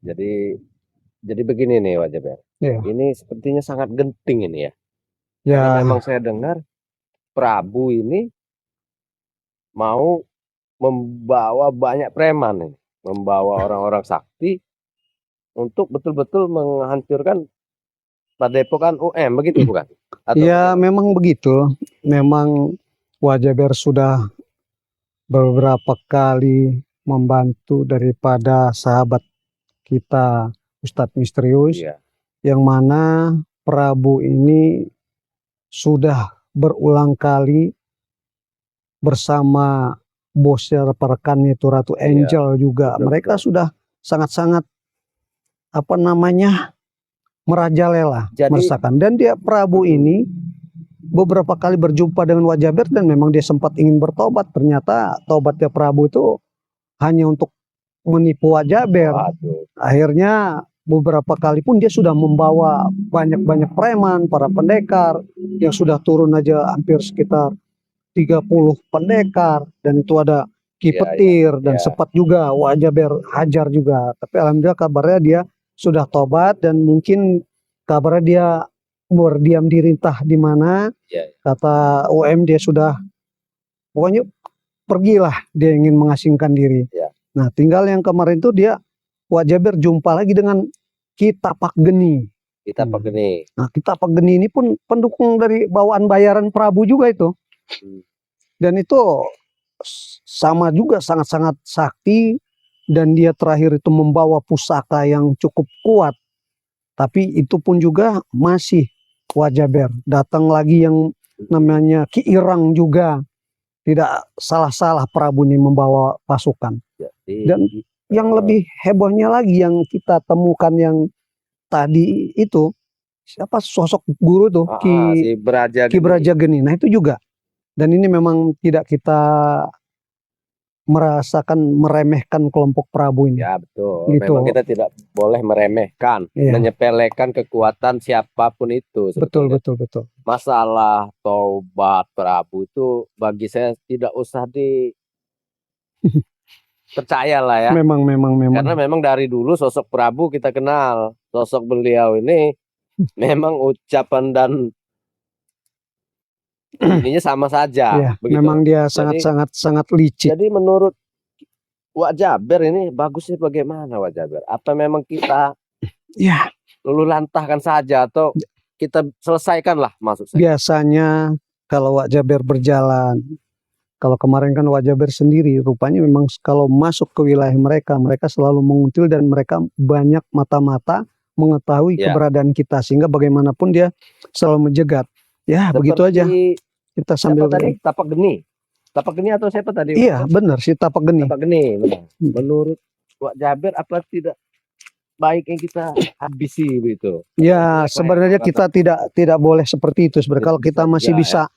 Jadi begini nih Wak Jaber. Ya, Ini sepertinya sangat genting ini ya. ya, Karena memang saya dengar Prabu ini mau membawa banyak preman nih, membawa orang-orang sakti untuk betul-betul menghancurkan Padepokan UM, begitu bukan? Atau ya, bagaimana? memang begitu. Memang Wajaber sudah beberapa kali membantu daripada sahabat kita Ustadz Misterius, Iya, yang mana Prabu ini sudah berulang kali bersama bosnya rekannya itu Ratu iya, Angel juga. betul Mereka betul. sudah sangat-sangat apa namanya merajalela, Jadi meresahkan. Dan dia Prabu ini beberapa kali berjumpa dengan Wajaber dan memang dia sempat ingin bertobat. Ternyata tobatnya Prabu itu hanya untuk menipu Wajaber. waduh, Akhirnya beberapa kali pun dia sudah membawa banyak-banyak preman, para pendekar yang sudah turun aja hampir sekitar 30 pendekar, dan itu ada Ki iya iya Petir dan iya. sempat juga Wajaber hajar juga. Tapi alhamdulillah kabarnya dia sudah tobat dan mungkin kabarnya dia berdiam diri entah di mana. Iya, Kata UM dia sudah pokoknya pergilah, dia ingin mengasingkan diri. iya. Nah, tinggal yang kemarin itu dia Wajaber jumpa lagi dengan Ki Tapak Geni. Kita begini. Nah, Ki Tapak Geni ini pun pendukung dari bawaan bayaran Prabu juga itu. Hmm. Dan itu sama juga sangat-sangat sakti, dan dia terakhir itu membawa pusaka yang cukup kuat. Tapi itu pun juga masih Wajaber. Datang lagi yang namanya Ki Irang juga. Tidak salah-salah Prabu ini membawa pasukan. Jadi Dan yang lebih hebohnya lagi yang kita temukan yang tadi itu, siapa sosok guru tuh, si Braja Ki Geni. Brajageni. Nah itu juga. Dan ini memang tidak kita merasakan meremehkan kelompok Prabu ini. Ya betul. Gitu. Memang kita tidak boleh meremehkan, Iya. menyepelekan kekuatan siapapun itu. Betul, Sebetulnya. betul, betul. Masalah tobat Prabu itu bagi saya tidak usah percaya lah ya. Memang. Karena memang dari dulu sosok Prabu kita kenal. Sosok beliau ini memang ucapan dan ininya sama saja. Iya, Begitu. memang dia Jadi- sangat licik. Jadi menurut Wak Jaber ini bagusnya bagaimana Wak Jaber? Apa memang kita Ya, luluh lantahkan saja atau kita selesaikan lah maksud saya? biasanya kalau Wajaber berjalan, kalau kemarin kan Wajaber sendiri, rupanya memang kalau masuk ke wilayah mereka, mereka selalu menguntil dan mereka banyak mata-mata mengetahui Ya. keberadaan kita, sehingga bagaimanapun dia selalu menjegat. Ya, begitu aja. Kita sambil Siapa tadi? Tapak Geni. Tapak Geni atau siapa tadi? Iya, benar si Tapak Geni. Tapak Geni. Menurut Wak Jaber apa tidak baiknya kita habisi begitu? Ya, sebenarnya kita tidak boleh seperti itu. Sebenarnya kalau kita masih bisa,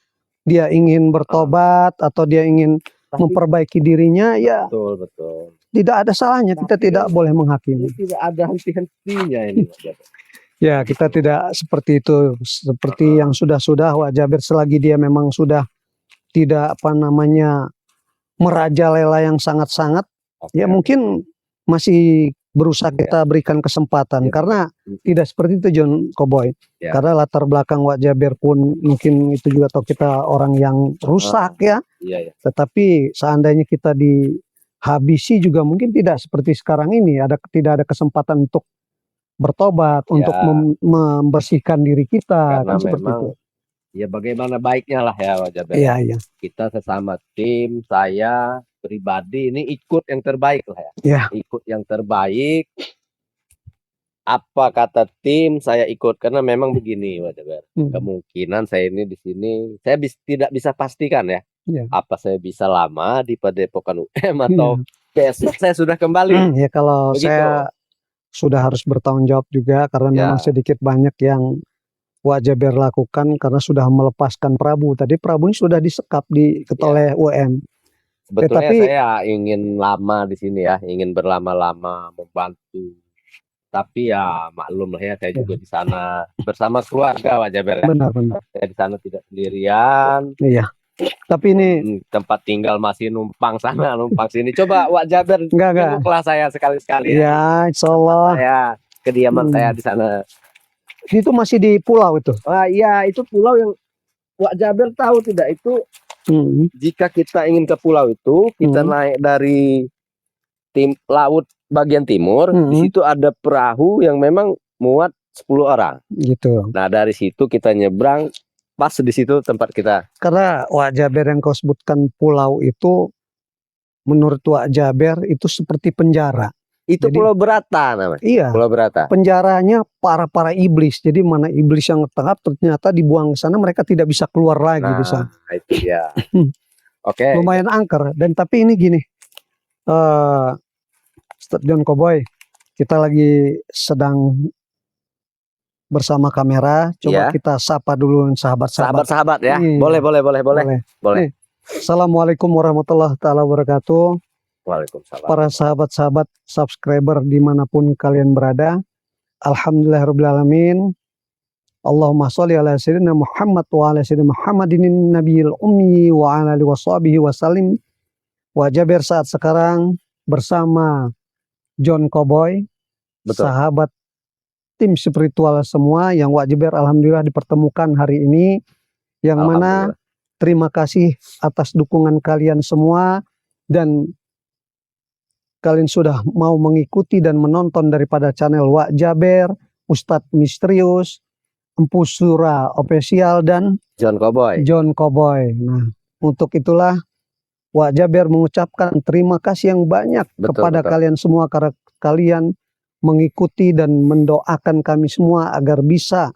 dia ingin bertobat atau dia ingin memperbaiki dirinya, ya betul. tidak ada salahnya. Kita tidak boleh menghakimi. Tidak ada henti-hentinya ini. Ya, kita tidak seperti itu. Seperti yang sudah-sudah Wak Jaber, selagi dia memang sudah tidak merajalela yang sangat-sangat, ya mungkin masih berusaha kita berikan kesempatan. Karena tidak seperti itu John Cowboy. Karena latar belakang Wak Jaber pun mungkin itu juga atau kita orang yang rusak ya. Tetapi seandainya kita dihabisi juga mungkin tidak seperti sekarang ini. Tidak ada kesempatan untuk bertobat, untuk membersihkan diri kita. Karena Kan seperti memang itu. Ya bagaimana baiknya lah ya Wak Jaber. Iya. Kita sesama tim, saya pribadi ini ikut yang terbaik lah ya. Iya. Ikut yang terbaik. Apa kata tim saya ikut, karena memang begini Wak Jaber. Kemungkinan saya ini di sini saya tidak bisa pastikan ya. Apa saya bisa lama di Padepokan UM atau besok saya sudah kembali. Ya kalau Begitu. saya sudah harus bertanggung jawab juga karena memang sedikit banyak yang Wak Jaber lakukan karena sudah melepaskan Prabu. Tadi Prabu ini sudah disekap oleh UM. Sebetulnya saya ingin lama di sini ya, ingin berlama-lama membantu. Tapi ya maklum lah ya, saya juga di sana bersama keluarga Wak Jaber. Benar. Saya di sana tidak sendirian. Iya. Tapi ini tempat tinggal masih numpang sana, numpang sini. Coba Wak Jaber, enggak. jemputlah saya sekali-sekali. Ya, insya Allah. Saya kediaman saya di sana. Itu masih di pulau itu. Wah, iya, itu pulau yang Wak Jaber tahu tidak? Itu jika kita ingin ke pulau itu, kita naik dari laut bagian timur, di situ ada perahu yang memang muat 10 orang. Gitu. Nah, dari situ kita nyebrang, pas di situ tempat kita. Karena Wak Jaber yang kau sebutkan pulau itu, menurut Wak Jaber itu seperti penjara. Itu Jadi, Pulau Berata namanya. Iya. Pulau Berata. Penjaranya para iblis. Jadi mana iblis yang tertangkap ternyata dibuang ke sana, mereka tidak bisa keluar lagi di sana. Itu ya. Oke. Lumayan angker. Dan tapi ini gini, Ustadz John Cowboy, kita lagi sedang bersama kamera. Coba kita sapa dulu sahabat-sahabat ya. Boleh. Nih, Assalamualaikum warahmatullahi taala wabarakatuh. Waalaikumsalam. Para sahabat-sahabat subscriber dimanapun kalian berada, alhamdulillahirobbilalamin. Allahumma sholli ala sayyidina Muhammad wa ala sayyidina Muhammadin nabiyil ummi wa ala alihi washabihi wasallim. Wak Jaber saat sekarang bersama John Cowboy, sahabat tim spiritual semua yang Wak Jaber alhamdulillah dipertemukan hari ini, yang mana terima kasih atas dukungan kalian semua, dan kalian sudah mau mengikuti dan menonton daripada channel Wak Jaber, Ustadz Misterius, Empu Sura Official, dan John Cowboy. Nah, untuk itulah Wak Jaber mengucapkan terima kasih yang banyak kepada kalian semua, karena kalian mengikuti dan mendoakan kami semua agar bisa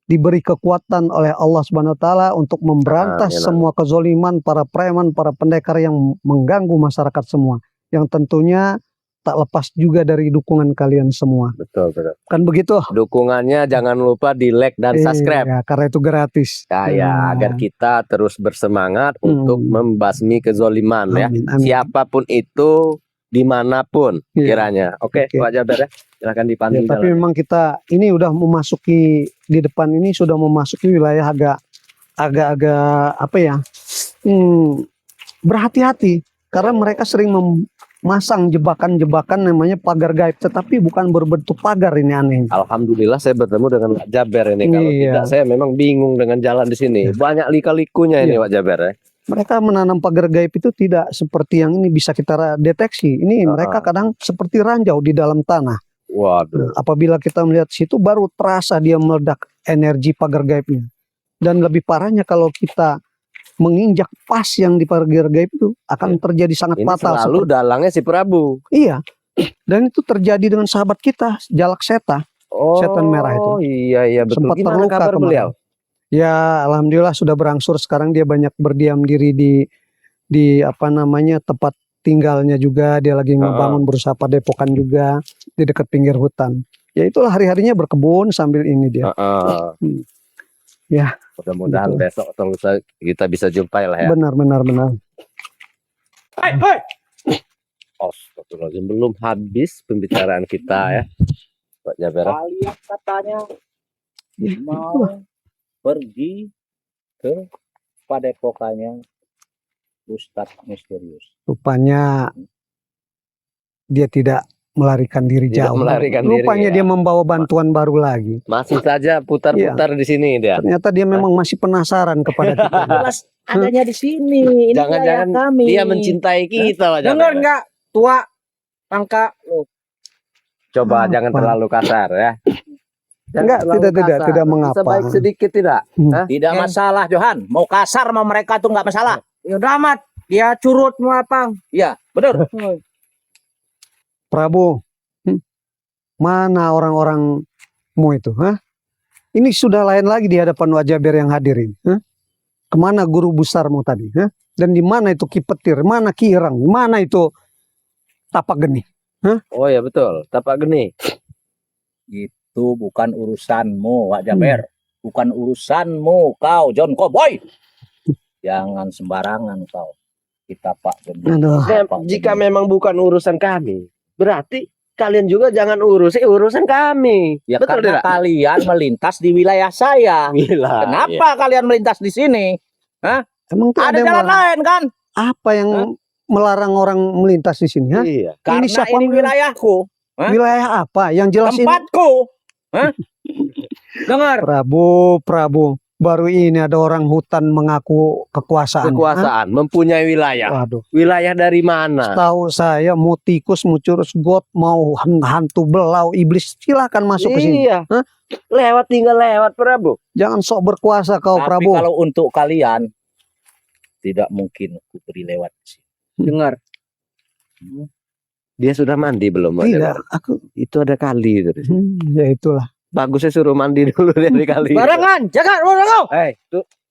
diberi kekuatan oleh Allah Subhanahu wa taala untuk memberantas semua kezoliman para preman, para pendekar yang mengganggu masyarakat semua. Yang tentunya tak lepas juga dari dukungan kalian semua. Betul. Kan begitu? Dukungannya jangan lupa di like dan subscribe. Ya, karena itu gratis. Ya, agar kita terus bersemangat untuk membasmi kezoliman. Amin. Siapapun itu, dimanapun kiranya. Oke, Wak Jaber ya. Silakan dipandu. Tapi memang kita ini udah memasuki, di depan ini sudah memasuki wilayah agak-agak apa ya? Berhati-hati karena mereka sering memasang jebakan-jebakan namanya pagar gaib, tetapi bukan berbentuk pagar. Ini aneh. Alhamdulillah saya bertemu dengan Wak Jaber ini. Kalau tidak saya memang bingung dengan jalan di sini. Banyak lika-likunya ini Wak Jaber ya. Mereka menanam pagar gaib itu tidak seperti yang ini bisa kita deteksi. Ini mereka kadang seperti ranjau di dalam tanah. Waduh. Apabila kita melihat situ baru terasa dia meledak energi pagar gaibnya. Dan lebih parahnya kalau kita menginjak pas yang di pagar gaib itu akan terjadi sangat fatal. Selalu dalangnya si Prabu. Iya. Dan itu terjadi dengan sahabat kita, Jalak Seta. Setan merah itu. Iya betul. Sempat terluka kabar beliau? Ya alhamdulillah sudah berangsur. Sekarang dia banyak berdiam diri di apa namanya tempat tinggalnya juga. Dia lagi ngebangun berusaha padepokan juga di dekat pinggir hutan. Ya itulah hari-harinya berkebun sambil ini dia. Ya. Mudah-mudahan besok atau lusa kita bisa jumpai lah ya. Benar. Astagfirullahaladzim, belum habis pembicaraan kita ya, Pak Jaber. Kalian katanya mau pergi ke padepokannya Ustadz Misterius. Rupanya dia tidak melarikan diri jauh. Rupanya dia membawa bantuan baru lagi. Masih saja putar-putar di sini dia. Ternyata dia memang masih penasaran kepada kita. Jelas adanya di sini. Jangan-jangan dia mencintai kita. Dengar nggak, tua angka lo. Coba jangan terlalu kasar ya. Enggak, tidak mengapa. Sebaik sedikit tidak. Tidak masalah, Johan. Mau kasar sama mereka tuh nggak masalah. Ya udah amat. Dia curut mau apa? Iya, benar. Prabu, mana orang-orangmu itu? Ini sudah lain lagi di hadapan Wak Jaber yang hadirin. Kemana guru besarmu tadi? Dan di mana itu Ki Petir? Mana Ki Ireng? Mana itu Tapak Geni? Oh ya betul, Tapak Geni. Itu bukan urusanmu, Wak Jaber. Bukan urusanmu, kau John Cowboy. Jangan sembarangan kau. Kita Pak Geni. Jika memang bukan urusan kami, berarti kalian juga jangan urusan kami. Ya betul, karena kalian melintas di wilayah saya. Kenapa kalian melintas di sini? Emang tuh Ada yang jalan melarang? lain kan? Apa yang melarang orang melintas di sini? Ha? Iya. Karena siapa ini yang- wilayahku, Hah? Wilayah apa? Yang jelas ini tempatku. Hah? Dengar. Prabu, baru ini ada orang hutan mengaku kekuasaan. Kekuasaan, mempunyai Hah? wilayah. Waduh. Wilayah dari mana? Tahu saya mau tikus, mau curus got, mau hantu belau iblis, silakan masuk ke sini. Iya. Hah? Lewat tinggal lewat Prabu. Jangan sok berkuasa kau, Tapi Prabu. kalau untuk kalian tidak mungkin aku beri lewat di sini. Dengar. Dia sudah mandi belum? Tidak, aku Itu ada kali itu. ya itulah. Bagusnya suruh mandi dulu dari kali. Barangan, jaga lu.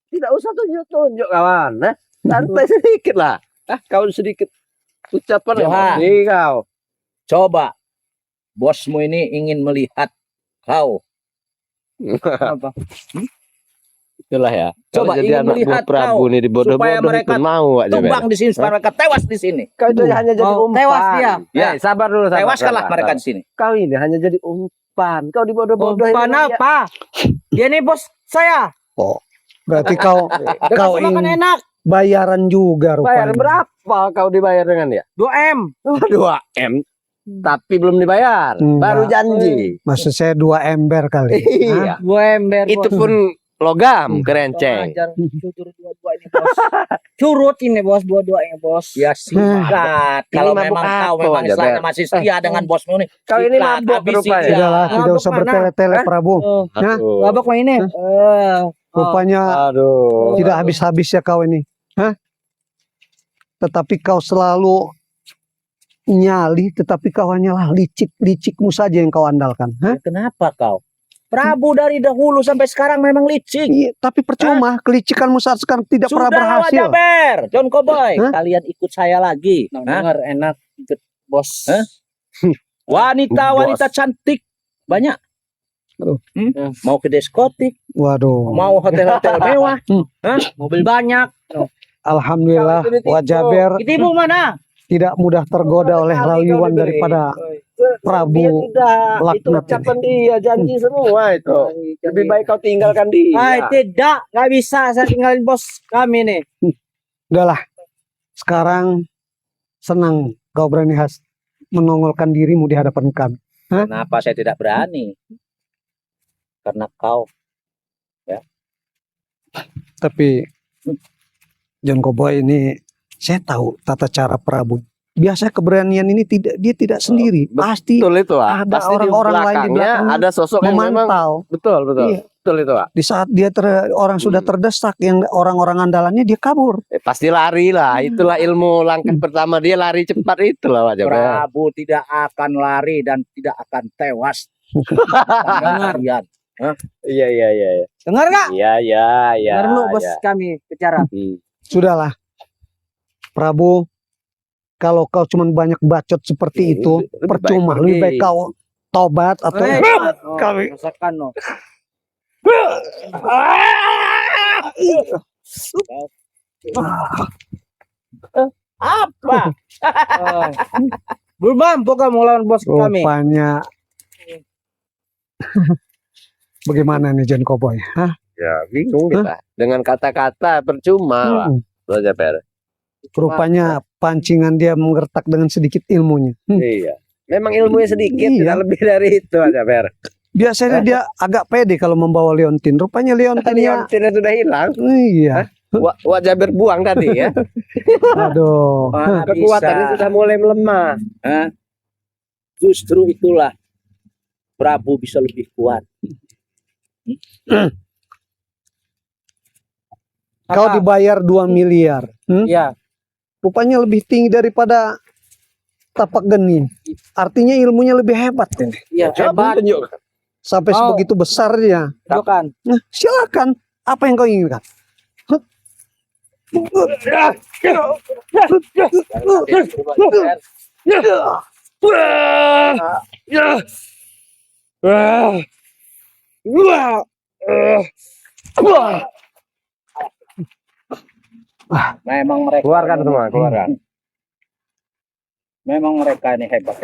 Tidak usah tunjuk-tunjuk kawan. Nah, santai sedikit lah. Kau sedikit ucapan Johan. emosi kau. Coba bosmu ini ingin melihat kau. Apa? Itulah ya. Coba Kalau jadi ingin anak buah melihat Prabu kau, nih dibodoh-bodoh supaya mereka itu mau aja. Tumbang di sini supaya mereka tewas di sini. Kau itu hanya jadi Mau umpan. tewas dia. Ya. Sabar dulu. Sabar, Tewaskanlah sabar, mereka sabar. di sini. Kau ini hanya jadi umpan. Kau dibodoh-bodohin. Umpan sama dia. apa? Dia nih bos saya. Berarti kau Kau ingin makan enak. bayaran juga Bayar rupanya. berapa kau dibayar dengan dia? 2M. 2 M. Tapi belum dibayar. Enggak. Baru janji. Maksud saya 2 ember kali. Iya. 2M ber. Itu pun logam kerenceng. Ajar curut dua-dua ini bos. Curut ini bos, dua-dua ini bos. Ya singkat. Kalau Ini mabuk memang kau apa memang aja, istilahnya Ber? masih setia dengan bosmu nih. Kau ini sikat, mabuk habisi rupanya. dia. Sudahlah, tidak Mabuk usah mana? bertele-tele, Prabu. Aduh. Babak main ini. Rupanya Aduh. tidak habis-habis ya kau ini. Hah? Tetapi kau selalu nyali, tetapi kau hanyalah licikmu saja yang kau andalkan. Hah? Ya, kenapa kau? Prabu dari dahulu sampai sekarang memang licik. Iya, tapi percuma, kelicikanmu saat sekarang tidak pernah Sudah berhasil. Wajaber, John Cowboy. Hah? Kalian ikut saya lagi. Nah, Hah? dengar enak ikut bos. Hah? Wanita-wanita cantik banyak. Aduh. Mau ke diskotik, Waduh. mau hotel-hotel mewah. Mobil banyak. Alhamdulillah, Wajaber Itu ibu mana? tidak mudah tergoda oleh rayuan daripada Prabu Dia tidak. Itu laknat ucapan dia, janji semua itu. Lebih baik kau tinggalkan dia. Hai, tidak, nggak bisa saya tinggalin bos kami nih. Udahlah. Sekarang senang kau berani menongolkan dirimu di hadapan kami. Kenapa saya tidak berani? Karena kau Tapi John Cowboy ini saya tahu tata cara Prabu. Biasanya keberanian ini dia tidak sendiri. Pasti Betul itu, Wak. ada Pasti orang-orang lain di belakangnya belakangnya ada sosok yang memang memantau. betul. Iya. Betul itu, Wak. Di saat dia orang sudah terdesak, yang orang-orang andalannya dia kabur. Pasti lari lah. Itulah ilmu langkah pertama dia, lari cepat itulah Wak Jaber. Prabu tidak akan lari dan tidak akan tewas. Kalian. Iya. Dengar nggak? Iya. Dengar lu bos kami bicara. Sudahlah. Prabu, kalau kau cuma banyak bacot seperti itu, lebih percuma. baik Lebih baik pergi. kau tobat atau Kami rasakan no. Apa? Belum mampu kamu lawan bos kami. rupanya. Bagaimana nih John Cowboy? Hah? Ya, bingung kita. Dengan kata-kata percuma, Wak Jaber. Rupanya pancingan dia menggertak dengan sedikit ilmunya. Iya. Memang ilmunya sedikit, Iya. tidak lebih dari itu Wak Jaber. Biasanya dia agak pede kalau membawa Leontin. Rupanya Leontinnya, Leontinnya sudah hilang. iya. Wak Jaber buang tadi ya. Aduh. Mana Kekuatannya bisa. sudah mulai melemah. Justru itulah Prabu bisa lebih kuat. Kau dibayar 2 miliar. Iya. Rupanya lebih tinggi daripada tapak geni. Artinya ilmunya lebih hebat ini. Iya, Coba hebat. tunjukkan. Sampai Oh. sebegitu besarnya. Tunjukkan. Nah, silakan. Apa yang kau inginkan? Memang mereka Keluarkan semua, keluarkan. Memang mereka ini hebat.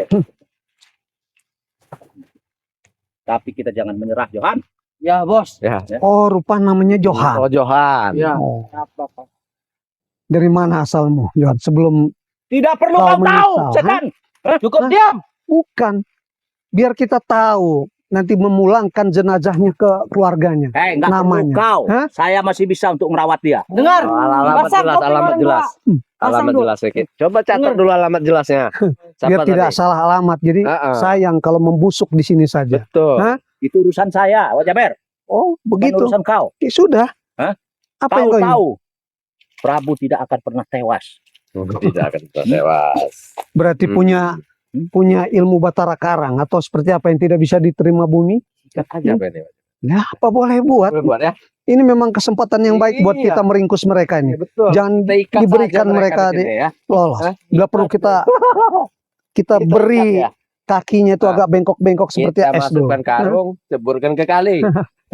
Tapi kita jangan menyerah, Johan. Ya, Bos. Ya. Oh, rupa namanya Johan. Oh, Johan. Ya. Oh. Apa, Pak? Dari mana asalmu, Johan? Sebelum Tidak perlu Kau kau tahu, menyesal, setan. Cukup Hah? diam. bukan. Biar kita tahu nanti memulangkan jenazahnya ke keluarganya. Hei, enggak perlu Namanya. kau. Hah? Saya masih bisa untuk merawat dia. Dengar. Alamat Pasang jelas, kopi alamat orang jelas. Pasang Alamat dulu. jelas sedikit. Coba catat Dengar. dulu alamat jelasnya. Biar Siapa tidak tadi? salah alamat. Jadi sayang kalau membusuk di sini saja. Betul. Hah? Itu urusan saya, Wak Jaber. Oh, Bukan begitu. urusan kau. Ya, sudah. Hah? Apa yang Kau kau ingin? tahu, Prabu tidak akan pernah tewas. Tidak akan tewas. Berarti punya ilmu Batara Karang atau seperti apa yang tidak bisa diterima bumi? Siapa ini? Ya, apa boleh buat? Boleh buat ya? Ini memang kesempatan yang baik buat Iya. kita meringkus mereka ini. Betul. Jangan Kita ikat diberikan saja mereka di sini ya. lolos. Hah? Bila perlu kita Kita beri ikat ya. kakinya itu Ah. agak bengkok-bengkok seperti Kita es dulu. masukkan karung, ceburkan ke kali.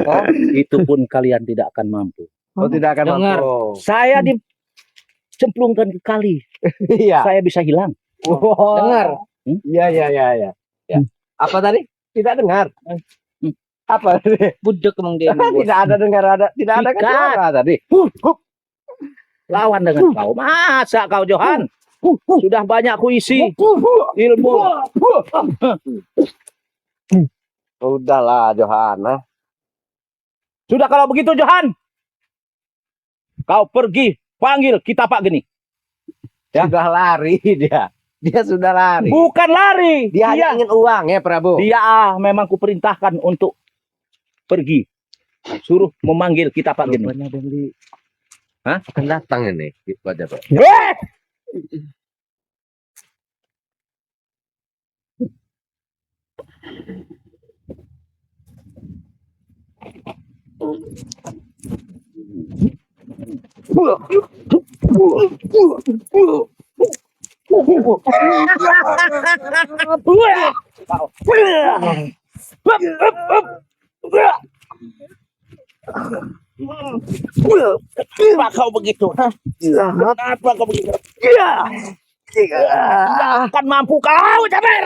Oh, Itu pun kalian tidak akan mampu. oh, tidak akan Dengar. mampu. Saya dicemplungkan ke kali. Iya. Saya bisa hilang. Oh. Dengar. Iya, iya, iya, iya. Ya. Apa tadi? Tidak dengar. Apa tadi? Budek emang dia. Bos. Tidak ada dengar, tidak ada kan Sikat. suara tadi. Lawan dengan kau. Masa kau, Johan? Sudah banyak kuisi ilmu. Udahlah, Johan. Sudah kalau begitu, Johan. Kau pergi panggil kita Pak Geni. Ya. Sudah lari dia. Dia sudah lari. Bukan lari. Dia hanya ingin uang ya, Prabu. Dia memang kuperintahkan untuk pergi. Suruh memanggil kita Pak Geni. Rupanya beli. Hah? Akan datang ini. Gitu aja, Pak. Eh! Kenapa kau begitu? Kenapa kau begitu? Tidak akan mampu kau, Jaber.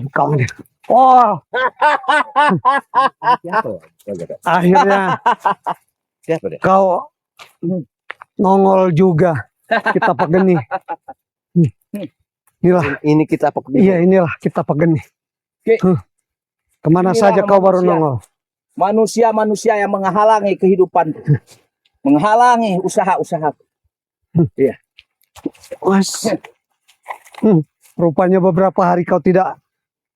Kau ini. Oh, akhirnya Siapa dia? kau nongol juga. Kita Pak Geni. Inilah, Ini kita apa? iya inilah kita Pak Geni. Oke. Kemana Inilah saja kau baru manusia. nongol? Manusia-manusia yang menghalangi kehidupan, menghalangi usaha-usaha. Mas, rupanya beberapa hari kau tidak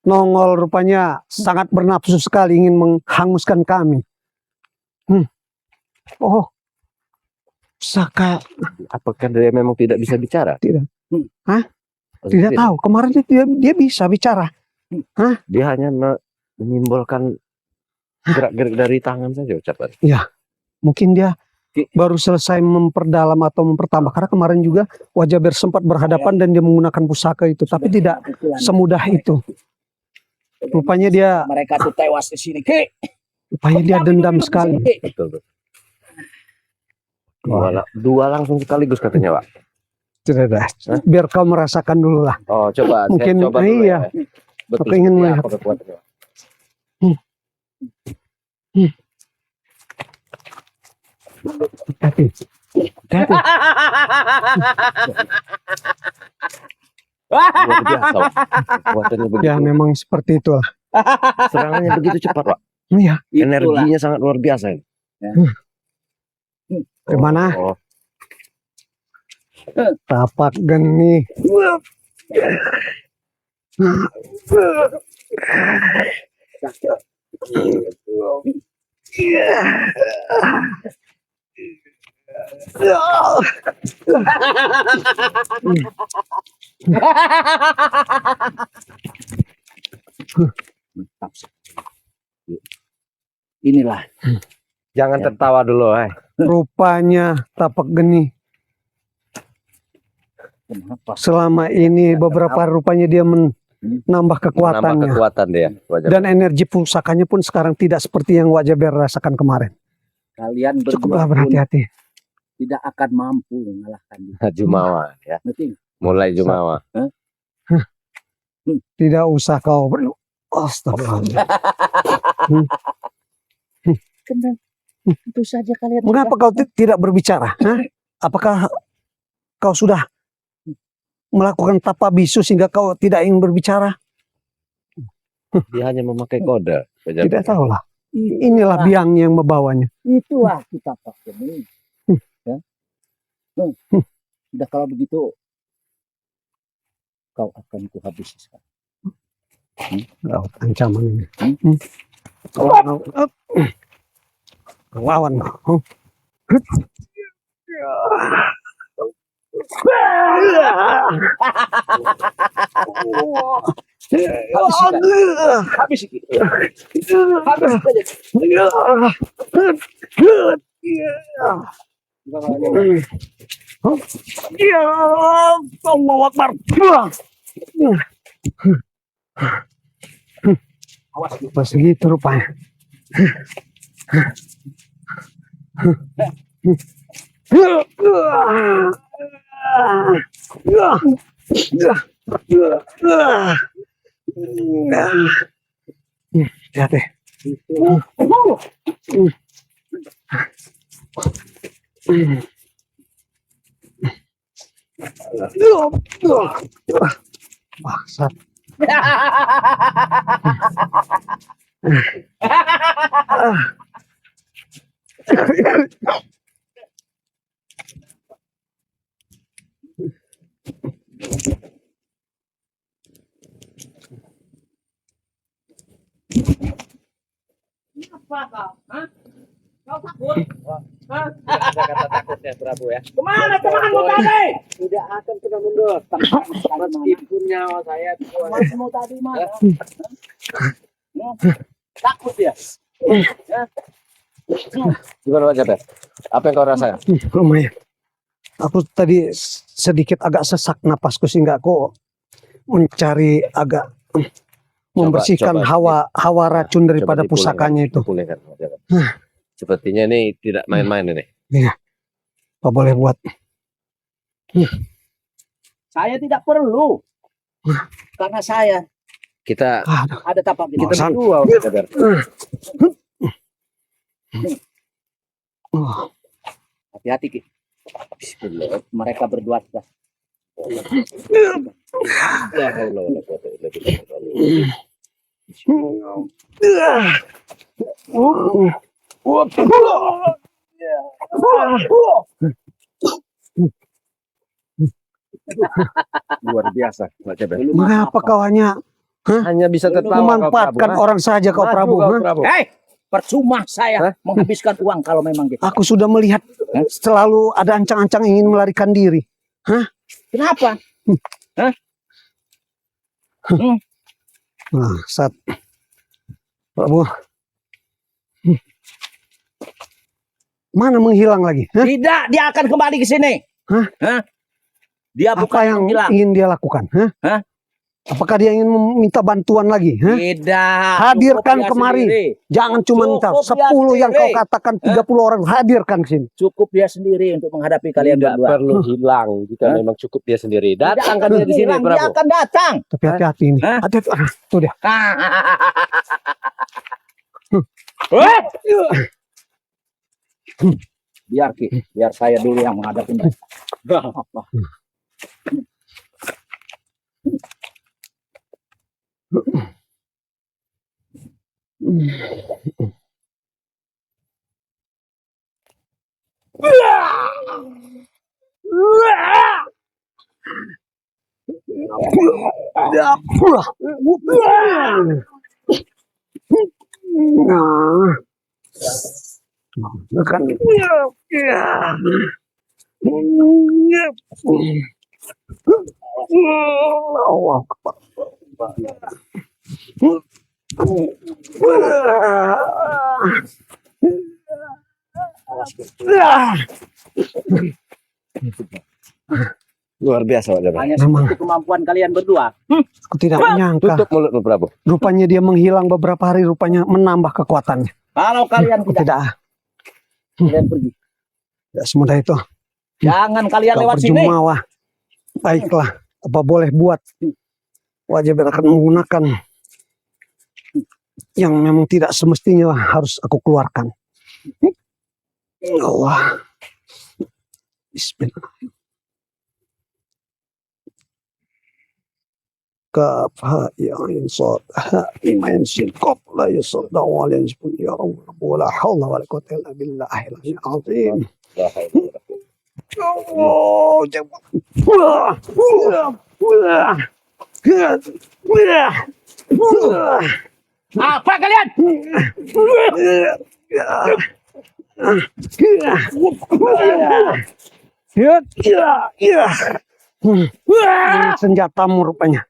nongol. Rupanya sangat bernafsu sekali ingin menghanguskan kami. Oh, Saka Apakah dia memang tidak bisa bicara? Tidak. Hah? Oh, tidak tahu. Kemarin dia bisa bicara. Dia hanya menyimpulkan gerak-gerik dari tangan saja ucapan. Mungkin dia baru selesai memperdalam atau mempertambah. Karena kemarin juga wajah sempat berhadapan dan dia menggunakan pusaka itu. Tapi tidak semudah itu. Rupanya dia Mereka tuh tewas di sini. Ki. rupanya dia dendam sekali. Betul. Dua langsung sekaligus katanya, Pak. Tidak ada. Biar kau merasakan dulu lah. Oh, coba. Mungkin, saya coba dulu iya. ya. Betul. Aku ingin seperti melihat. apa kekuatannya, Pak. Hati. Hati. Luar biasa, Pak. Kekuatannya begitu. Ya memang seperti itu lah. Serangannya begitu cepat, Pak. Iya. Energinya sangat luar biasa ini. Kemana? Oh, Tapak Geni. Inilah. jangan tertawa dulu, Rupanya Tapak Geni Kenapa? selama ini beberapa rupanya dia menambah Menambah kekuatannya. kekuatan dia. Wajah. Dan energi pusakanya pun sekarang tidak seperti yang Wak Jaber rasakan kemarin. Kalian Cukuplah berdua pun berhati-hati. tidak akan mampu mengalahkan dia. Jumawa ya. Ngerti? Mulai Jumawa. Tidak usah kau Astagfirullah. Tentu saja kalian Mengapa kau tidak berbicara? Hah? Apakah kau sudah melakukan tapa bisu sehingga kau tidak ingin berbicara? Dia hanya memakai kode. Tidak tahulah. Inilah biangnya yang membawanya. Itulah kita pakai ini. Ya. Sudah kalau begitu kau akan kuhabisi sekarang. Ancaman ini. Lawan. Habis ini. Ya Allah Akbar. Pas gitu rupanya. Hati. Bangsat. Apa kau? Hah? Kau takut? Hah? Kata takutnya Prabu ya. Kemana temanmu tadi? Tidak akan pernah mundur. Meskipun nyawa saya Temanmu tadi mana? Takut ya? Gimana Pak Jaber? Apa yang kau rasakan? Lumayan. Aku tadi sedikit agak sesak napasku sehingga aku mencari agak membersihkan coba. hawa racun daripada Coba pusakanya itu. dipulihkan, Pak Jaber. Sepertinya ini tidak main-main ini. Iya. Apa boleh buat? Saya tidak perlu. Karena saya Kita ada tapak di Bosan. berdua, Pak Jaber. Hati-hati Ki. Bismillah. Mereka berdua sudah. La haula wala quwwata illa billah. Luar biasa, Pak Jaber. Mengapa kau hanya Hanya bisa tertawa kau, memanfaatkan Prabu, orang saja kau Maju Prabu? kau, Hah? Prabu. Hei, percuma saya menghabiskan uang kalau memang gitu. Aku sudah melihat selalu ada ancang-ancang ingin melarikan diri. Kenapa? Nah, saat Prabu mana menghilang lagi? Hah? Tidak, dia akan kembali ke sini. Hah? Dia bukan Apa yang menghilang. ingin dia lakukan? Hah? Apakah dia ingin meminta bantuan lagi? Hah? Tidak. Hadirkan Cukup dia kemari. sendiri. Jangan cuma minta Cukup dia 10 yang kau sendiri. katakan 30 orang hadirkan ke sini. Cukup dia sendiri untuk menghadapi kalian Tidak berdua. perlu hilang jika memang cukup dia sendiri. Tidak Datang akan kan dia di sini, hilang, dia Prabu. akan datang. Tapi hati-hati ini. Hah? Hati-hati. Tuh dia. Biar Ki, biar saya dulu yang menghadapi mereka. Luar biasa, Pak Jaber. Hanya Memang. seperti kemampuan kalian berdua. Aku tidak menyangka. Tutup mulutmu, Prabu. Rupanya dia menghilang beberapa hari. Rupanya menambah kekuatannya. Kalau kalian Aku tidak tidak. Kalian pergi. Tidak semudah itu. Jangan kalian Kau lewat sini. berjumawa. Baiklah, apa boleh buat. Wak Jaber akan menggunakan yang memang tidak semestinya harus aku keluarkan. Allah. Bismillah. Kaf ha ya ain sad ha mim ain sin qaf la yusad wa la yasbun ya rabb wa la hawla wa la quwwata illa billahil azim. Oh, Apa kalian? Senjatamu rupanya.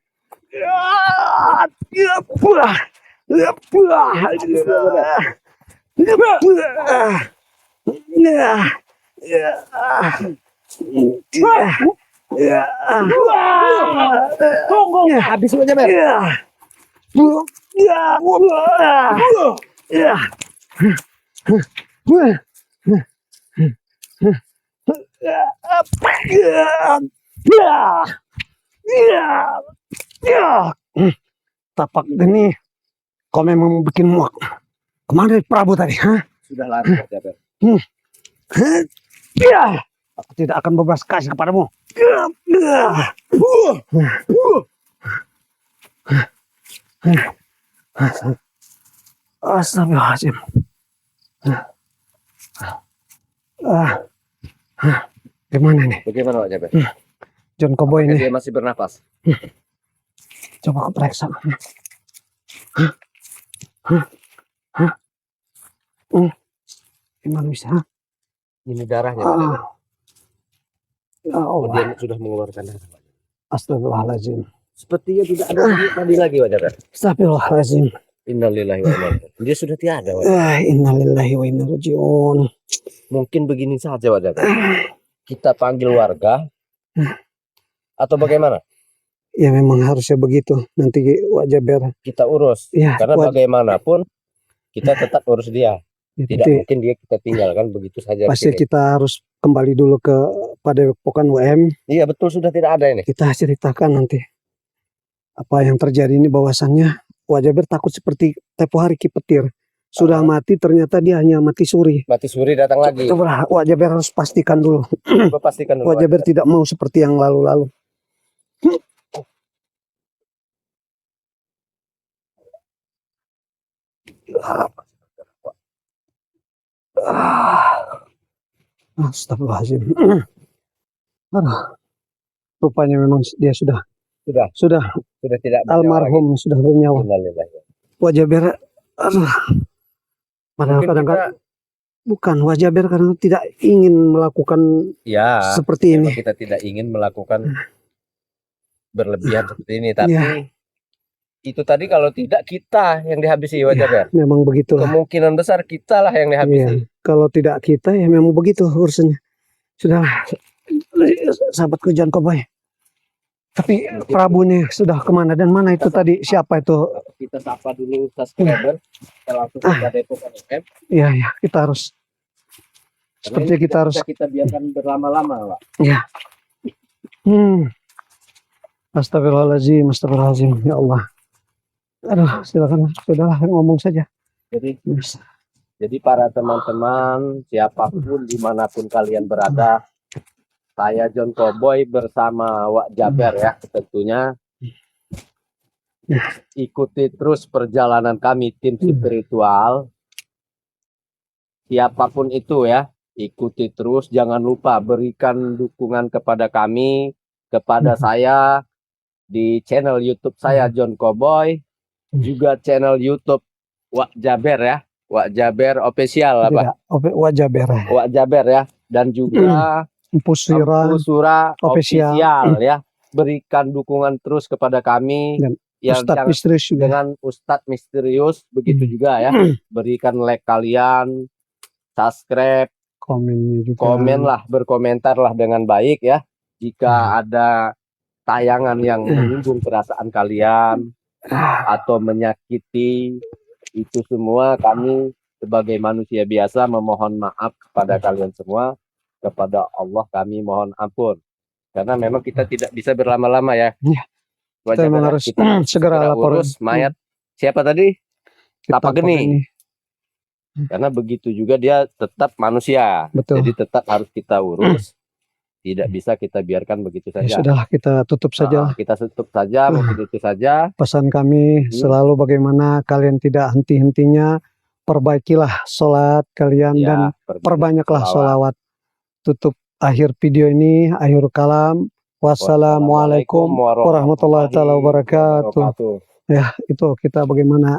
Habis aja, Ber. Tapak geni, kau memang bikin muak. Kemana Prabu tadi? Hah? Sudah lari Wak Jaber. Aku tidak akan berbelas kasih kepadamu. Astagfirullahaladzim. Gimana nih? Bagaimana Wak Jaber? John Cowboy Apakah ini. dia masih bernapas? Coba aku periksa. Gimana bisa? Ini darahnya. Wak Jaber. Ya Oh, Allah. dia sudah mengeluarkan darah. Wak Jaber. Astagfirullahaladzim. Sepertinya tidak ada tadi lagi Wak Jaber. Astagfirullahaladzim. Innalillahi wa inna ilaihi raji'un. Dia sudah tiada Wak Jaber. Innalillahi wa inna rajiun. Mungkin begini saja Wak Jaber. Kita panggil warga atau bagaimana? Ya memang harusnya begitu. Nanti Wak Jaber. Kita urus. Ya, Karena Wak- bagaimanapun kita tetap urus dia. Tidak nanti mungkin dia kita tinggalkan begitu saja. pasti di sini. kita harus kembali dulu ke Padepokan WM. Iya betul sudah tidak ada ini. Kita ceritakan nanti apa yang terjadi ini, bahwasannya Wak Jaber takut seperti tempo hari Ki Petir. Sudah mati, ternyata dia hanya mati suri. Mati suri datang lagi. Coba Wak Jaber harus pastikan dulu. Coba pastikan dulu. Wak Jaber tidak mau seperti yang lalu-lalu. Astagfirullahaladzim. Aduh. Rupanya memang dia sudah Sudah tidak bernyawa almarhum, sudah bernyawa. lagi. Innalillahi. Wak Jaber, aduh. Padahal Mungkin kadang-kadang kita- bukan Wak Jaber karena tidak ingin melakukan ya seperti ini. memang kita tidak ingin melakukan berlebihan seperti ini, tapi Ya. itu tadi kalau tidak kita yang dihabisi Wak Ya. Jaber. Memang begitulah. Kemungkinan besar kita lah yang dihabisi. Iya. Kalau tidak kita ya memang begitu urusannya. Sudah, sahabatku John Cowboy. Tapi Prabu nih sudah kemana dan mana itu tadi, siapa itu? Kita sapa dulu subscriber. Kita langsung ke Padepokan WM. Iya ya, kita harus Karena seperti ini kita tidak harus. bisa kita biarkan berlama-lama, Pak. Astagfirullahaladzim, astagfirullahaladzim, ya Allah. Aduh, silakan, sudahlah ngomong saja. Jadi para teman-teman, siapapun dimanapun kalian berada, saya John Cowboy bersama Wak Jaber ya, tentunya ikuti terus perjalanan kami tim spiritual. Siapapun itu ya, ikuti terus. Jangan lupa berikan dukungan kepada kami, kepada saya di channel YouTube saya John Cowboy, juga channel YouTube Wak Jaber ya. Wak Jaber official apa? Tidak, Wak Jaber, Wak Jaber ya, dan juga Empu Sura, Empu Sura official. official ya. Berikan dukungan terus kepada kami Dan yang Ustadz Misterius juga. dengan Ustadz Misterius begitu juga ya. Berikan like kalian, subscribe, Komennya juga. komen lah, berkomentar lah dengan baik ya. Jika ada tayangan yang menyinggung perasaan kalian atau menyakiti, itu semua kami sebagai manusia biasa memohon maaf kepada kalian semua, kepada Allah kami mohon ampun. Karena memang kita tidak bisa berlama-lama ya. Iya. Wak Kita memang Jaber, harus kita segera laporan. urus mayat. Siapa tadi? Tapak Geni. Geni. Karena begitu juga dia tetap manusia. Betul. Jadi tetap harus kita urus. Tidak bisa kita biarkan begitu Ya saja. sudahlah, kita tutup saja. Kita tutup saja, mungkin itu saja. Pesan kami selalu bagaimana kalian tidak henti-hentinya, perbaikilah sholat kalian Ya, dan perbanyaklah sholawat. Tutup akhir video ini, akhir kalam. Wassalamualaikum warahmatullahi wabarakatuh. Ya, itu kita bagaimana